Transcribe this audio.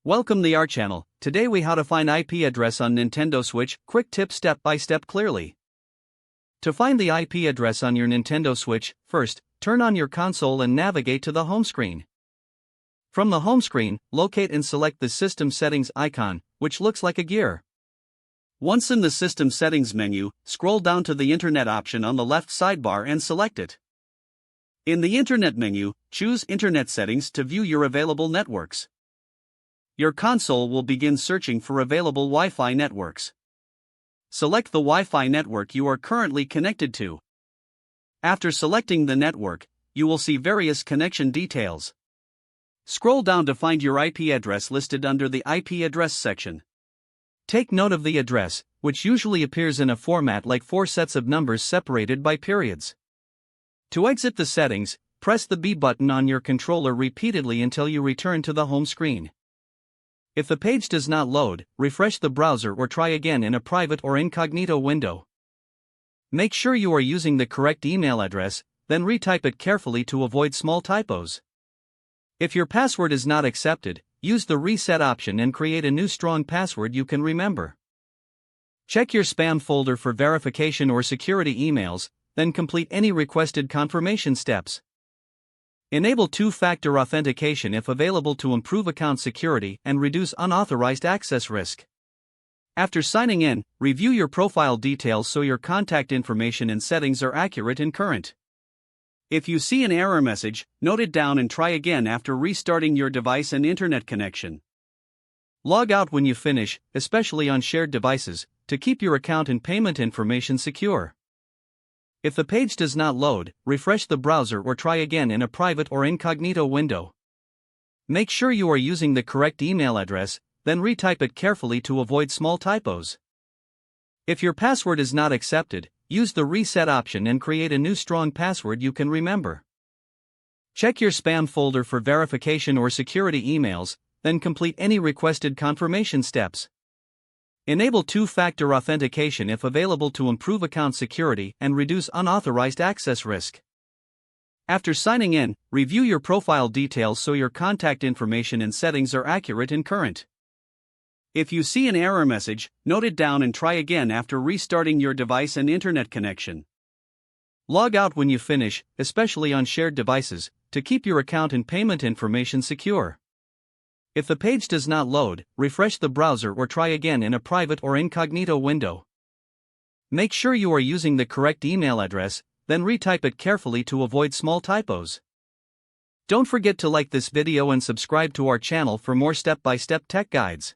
Welcome to our channel. Today we how to find IP address on Nintendo Switch. Quick tip, step by step clearly. To find the IP address on your Nintendo Switch, first, turn on your console and navigate to the home screen. From the home screen, locate and select the System Settings icon, which looks like a gear. Once in the System Settings menu, scroll down to the Internet option on the left sidebar and select it. In the Internet menu, choose Internet Settings to view your available networks. Your console will begin searching for available Wi-Fi networks. Select the Wi-Fi network you are currently connected to. After selecting the network, you will see various connection details. Scroll down to find your IP address listed under the IP address section. Take note of the address, which usually appears in a format like 4 sets of numbers separated by periods. To exit the settings, press the B button on your controller repeatedly until you return to the home screen. If the page does not load, refresh the browser or try again in a private or incognito window. Make sure you are using the correct email address, then retype it carefully to avoid small typos. If your password is not accepted, use the reset option and create a new strong password you can remember. Check your spam folder for verification or security emails, then complete any requested confirmation steps. Enable two-factor authentication if available to improve account security and reduce unauthorized access risk. After signing in, review your profile details so your contact information and settings are accurate and current. If you see an error message, note it down and try again after restarting your device and internet connection. Log out when you finish, especially on shared devices, to keep your account and payment information secure. If the page does not load, refresh the browser or try again in a private or incognito window. Make sure you are using the correct email address, then retype it carefully to avoid small typos. If your password is not accepted, use the reset option and create a new strong password you can remember. Check your spam folder for verification or security emails, then complete any requested confirmation steps. Enable two-factor authentication if available to improve account security and reduce unauthorized access risk. After signing in, review your profile details so your contact information and settings are accurate and current. If you see an error message, note it down and try again after restarting your device and internet connection. Log out when you finish, especially on shared devices, to keep your account and payment information secure. If the page does not load, refresh the browser or try again in a private or incognito window. Make sure you are using the correct email address, then retype it carefully to avoid small typos. Don't forget to like this video and subscribe to our channel for more step-by-step tech guides.